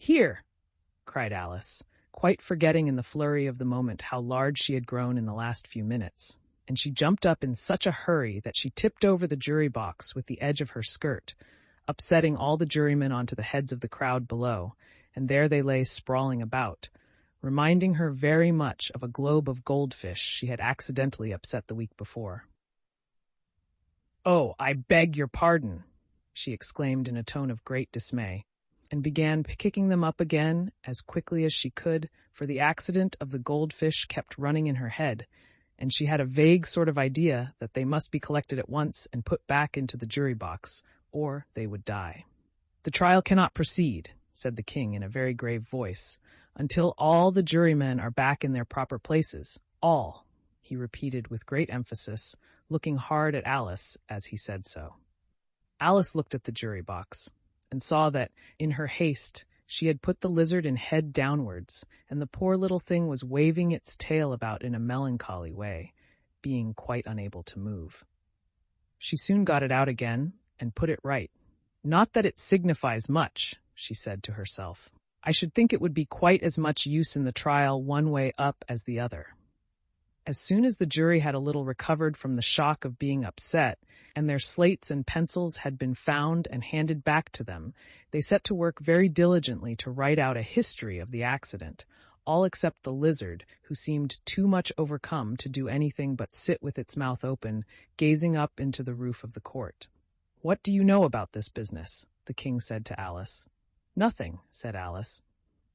"Here!" cried Alice, quite forgetting in the flurry of the moment how large she had grown in the last few minutes. And she jumped up in such a hurry that she tipped over the jury box with the edge of her skirt, upsetting all the jurymen onto the heads of the crowd below, and there they lay sprawling about, reminding her very much of a globe of goldfish she had accidentally upset the week before. "Oh, I beg your pardon," she exclaimed in a tone of great dismay, and began kicking them up again as quickly as she could, for the accident of the goldfish kept running in her head, and she had a vague sort of idea that they must be collected at once and put back into the jury box, or they would die. "The trial cannot proceed," said the king in a very grave voice, "until all the jurymen are back in their proper places. All," he repeated with great emphasis, looking hard at Alice as he said so. Alice looked at the jury box and saw that, in her haste, she had put the lizard in head downwards, and the poor little thing was waving its tail about in a melancholy way, being quite unable to move. She soon got it out again and put it right. "Not that it signifies much," she said to herself. "I should think it would be quite as much use in the trial one way up as the other." As soon as the jury had a little recovered from the shock of being upset, and their slates and pencils had been found and handed back to them, they set to work very diligently to write out a history of the accident, all except the lizard, who seemed too much overcome to do anything but sit with its mouth open, gazing up into the roof of the court. "What do you know about this business?" the king said to Alice. "Nothing," said Alice.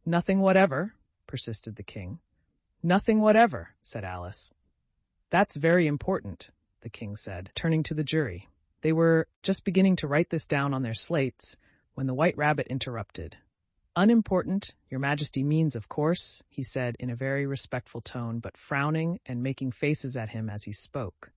"Nothing whatever," persisted the king. "Nothing whatever," said Alice. "That's very important," the king said, turning to the jury. They were just beginning to write this down on their slates when the White Rabbit interrupted. "Unimportant, your majesty means, of course," he said in a very respectful tone, but frowning and making faces at him as he spoke.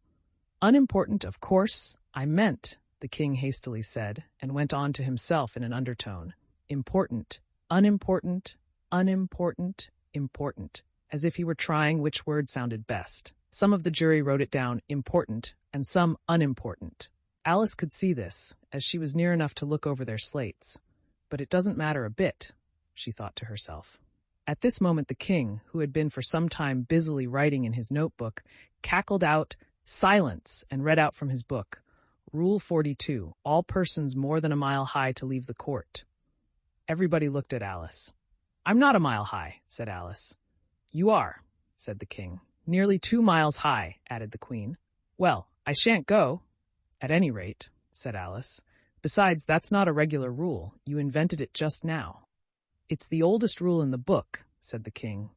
"Unimportant, of course, I meant," the king hastily said, and went on to himself in an undertone. "Important, unimportant, unimportant, important," as if he were trying which word sounded best. Some of the jury wrote it down important and some unimportant. Alice could see this, as she was near enough to look over their slates. But it doesn't matter a bit, she thought to herself. At this moment the king, who had been for some time busily writing in his notebook, cackled out, "Silence," and read out from his book, "Rule 42, all persons more than a mile high to leave the court." Everybody looked at Alice. "I'm not a mile high," said Alice. "You are," said the king. "Nearly 2 miles high," added the queen. "Well, I shan't go, at any rate," said Alice. "Besides, that's not a regular rule. You invented it just now." "It's the oldest rule in the book," said the king.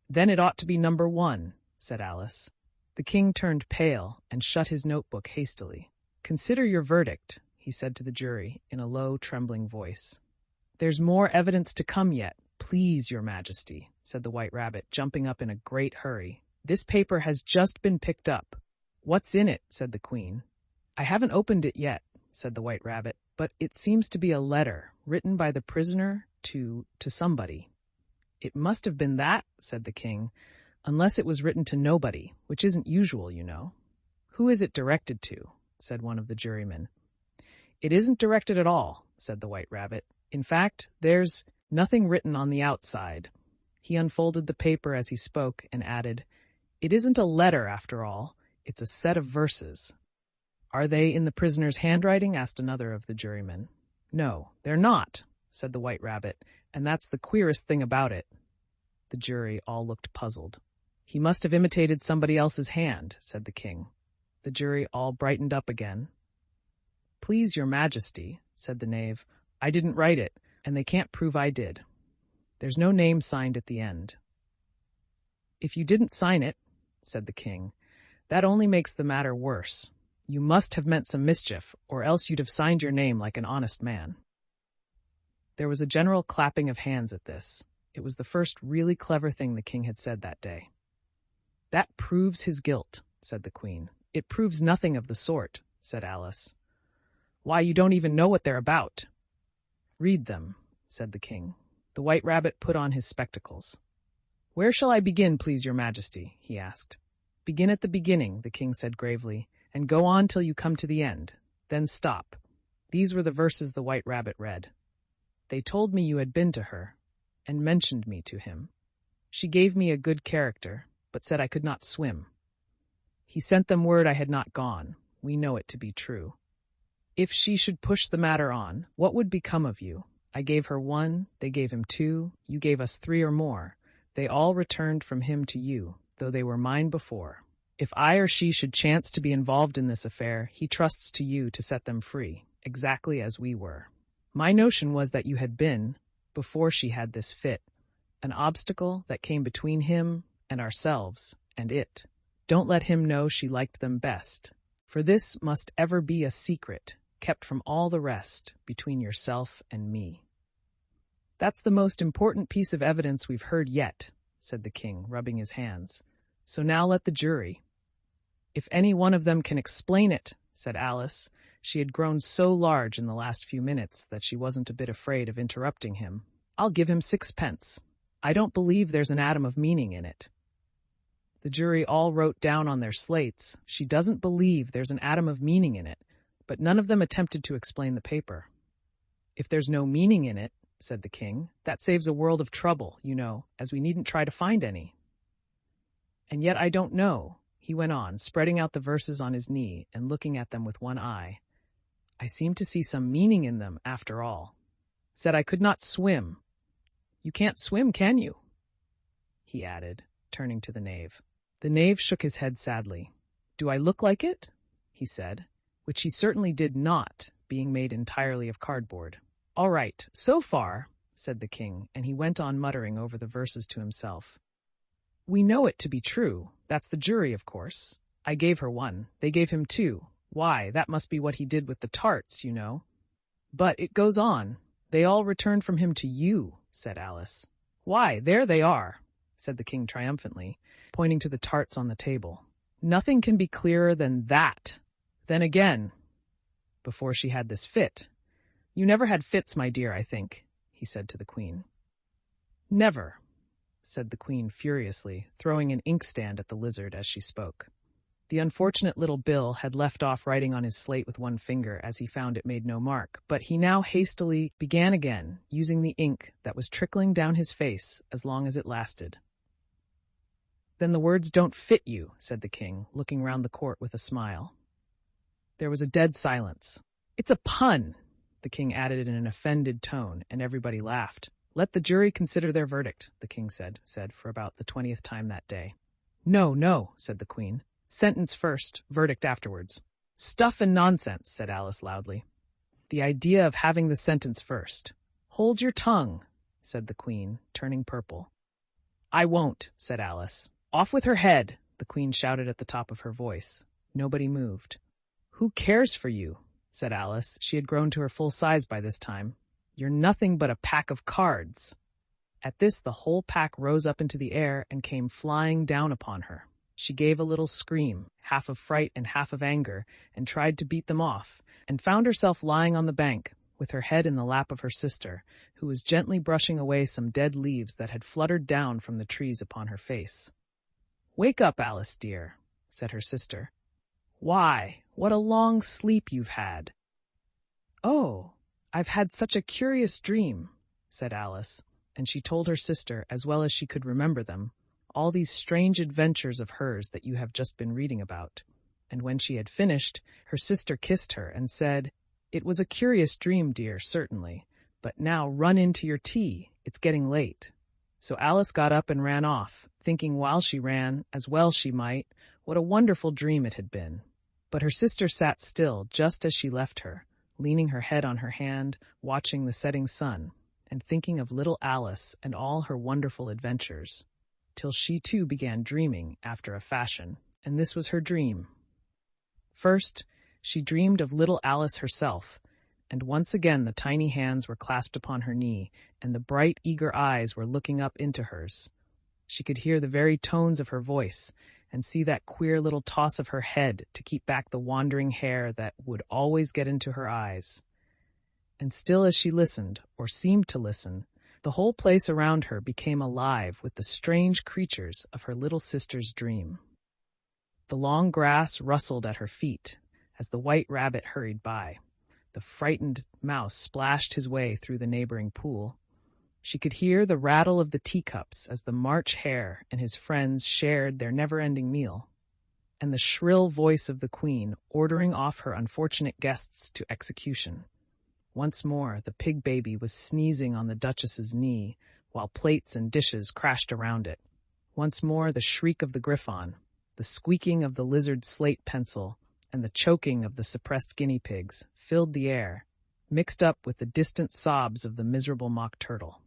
"Then it ought to be number 1, said Alice. The king turned pale and shut his notebook hastily. "Consider your verdict," he said to the jury in a low, trembling voice. "There's more evidence to come yet, please, your majesty," said the White Rabbit, jumping up in a great hurry. "This paper has just been picked up." "What's in it?" said the queen. "I haven't opened it yet," said the White Rabbit, "but it seems to be a letter written by the prisoner to somebody." "It must have been that," said the king, "unless it was written to nobody, which isn't usual, you know." "Who is it directed to?" said one of the jurymen. "It isn't directed at all," said the White Rabbit. "In fact, there's nothing written on the outside." He unfolded the paper as he spoke and added, "It isn't a letter, after all. It's a set of verses." "Are they in the prisoner's handwriting?" asked another of the jurymen. "No, they're not," said the White Rabbit, "and that's the queerest thing about it." The jury all looked puzzled. "He must have imitated somebody else's hand," said the king. The jury all brightened up again. "Please, your majesty," said the knave, "I didn't write it, and they can't prove I did. There's no name signed at the end." "If you didn't sign it," said the king, "that only makes the matter worse. You must have meant some mischief, or else you'd have signed your name like an honest man." There was a general clapping of hands at this. It was the first really clever thing the king had said that day. "That proves his guilt," said the queen. "It proves nothing of the sort," said Alice. "Why, you don't even know what they're about." "Read them," said the king. The White Rabbit put on his spectacles. "Where shall I begin, please, your majesty?" he asked. "Begin at the beginning," the king said gravely, "and go on till you come to the end. Then stop." These were the verses the White Rabbit read. "They told me you had been to her. and mentioned me to him. She gave me a good character, but said I could not swim. He sent them word I had not gone. We know it to be true. If she should push the matter on, what would become of you? I gave her 1, they gave him 2, you gave us 3 or more. They all returned from him to you, though they were mine before. If I or she should chance to be involved in this affair, he trusts to you to set them free, exactly as we were. My notion was that you had been, before she had this fit, an obstacle that came between him and ourselves and it. Don't let him know she liked them best, for this must ever be a secret, kept from all the rest, between yourself and me. That's the most important piece of evidence we've heard yet, said the king, rubbing his hands. So now let the jury. If any one of them can explain it, said Alice. She had grown so large in the last few minutes that she wasn't a bit afraid of interrupting him. I'll give him 6 pence. I don't believe there's an atom of meaning in it. The jury all wrote down on their slates, she doesn't believe there's an atom of meaning in it, but none of them attempted to explain the paper. If there's no meaning in it, said the king, that saves a world of trouble, you know, as we needn't try to find any. And yet I don't know, he went on, spreading out the verses on his knee and looking at them with one eye. I seem to see some meaning in them, after all. Said I could not swim. You can't swim, can you? He added, turning to the knave. The knave shook his head sadly. Do I look like it? He said, which he certainly did not, being made entirely of cardboard. All right, so far, said the king, and he went on muttering over the verses to himself. We know it to be true. That's the jury, of course. I gave her 1. They gave him 2. Why, that must be what he did with the tarts, you know. But it goes on. They all returned from him to you, said Alice. Why, there they are, said the king triumphantly, pointing to the tarts on the table. Nothing can be clearer than that. Then again, before she had this fit. You never had fits, my dear, I think, he said to the queen. Never, said the queen furiously, throwing an inkstand at the lizard as she spoke. The unfortunate little Bill had left off writing on his slate with one finger as he found it made no mark, but he now hastily began again, using the ink that was trickling down his face as long as it lasted. Then the words don't fit you, said the king, looking round the court with a smile. There was a dead silence. It's a pun, the king added in an offended tone, and everybody laughed. Let the jury consider their verdict, the king said for about the 20th time that day. No, no, said the queen. Sentence first, verdict afterwards. Stuff and nonsense, said Alice loudly. The idea of having the sentence first. Hold your tongue, said the queen, turning purple. I won't, said Alice. Off with her head, the queen shouted at the top of her voice. Nobody moved. Who cares for you, said Alice. She had grown to her full size by this time. You're nothing but a pack of cards. At this, the whole pack rose up into the air and came flying down upon her. She gave a little scream, half of fright and half of anger, and tried to beat them off, and found herself lying on the bank, with her head in the lap of her sister, who was gently brushing away some dead leaves that had fluttered down from the trees upon her face. Wake up, Alice, dear, said her sister. Why, what a long sleep you've had. Oh, I've had such a curious dream, said Alice, and she told her sister, as well as she could remember them, all these strange adventures of hers that you have just been reading about. And when she had finished, her sister kissed her and said, It was a curious dream, dear, certainly, but now run in to your tea. It's getting late. So Alice got up and ran off, thinking while she ran, as well she might, what a wonderful dream it had been. But her sister sat still just as she left her, leaning her head on her hand, watching the setting sun, and thinking of little Alice and all her wonderful adventures, till she too began dreaming after a fashion, and this was her dream. First, she dreamed of little Alice herself, and once again the tiny hands were clasped upon her knee, and the bright, eager eyes were looking up into hers. She could hear the very tones of her voice, and see that queer little toss of her head to keep back the wandering hair that would always get into her eyes. And still as she listened, or seemed to listen, the whole place around her became alive with the strange creatures of her little sister's dream. The long grass rustled at her feet as the white rabbit hurried by. The frightened mouse splashed his way through the neighboring pool. She could hear the rattle of the teacups as the March Hare and his friends shared their never-ending meal, and the shrill voice of the Queen ordering off her unfortunate guests to execution. Once more, the pig baby was sneezing on the Duchess's knee, while plates and dishes crashed around it. Once more, the shriek of the Griffon, the squeaking of the lizard's slate pencil, and the choking of the suppressed guinea pigs filled the air, mixed up with the distant sobs of the miserable mock turtle.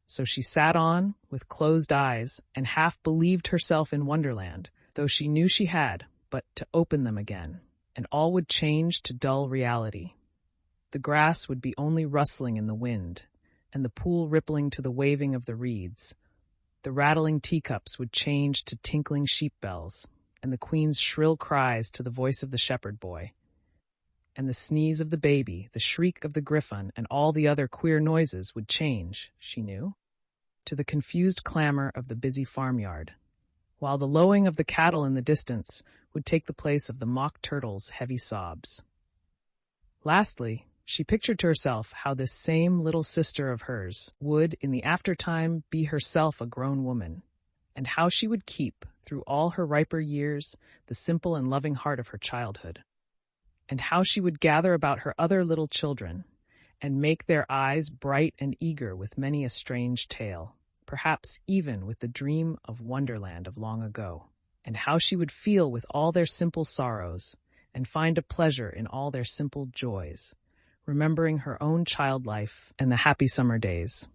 So she sat on, with closed eyes, and half believed herself in Wonderland, though she knew she had but to open them again, and all would change to dull reality. The grass would be only rustling in the wind, and the pool rippling to the waving of the reeds. The rattling teacups would change to tinkling sheep bells, and the Queen's shrill cries to the voice of the shepherd boy. And the sneeze of the baby, the shriek of the Griffon, and all the other queer noises would change, she knew, to the confused clamor of the busy farmyard, while the lowing of the cattle in the distance would take the place of the mock turtle's heavy sobs. Lastly, she pictured to herself how this same little sister of hers would, in the aftertime, be herself a grown woman, and how she would keep, through all her riper years, the simple and loving heart of her childhood, and how she would gather about her other little children, and make their eyes bright and eager with many a strange tale, perhaps even with the dream of Wonderland of long ago, and how she would feel with all their simple sorrows, and find a pleasure in all their simple joys, remembering her own child life and the happy summer days.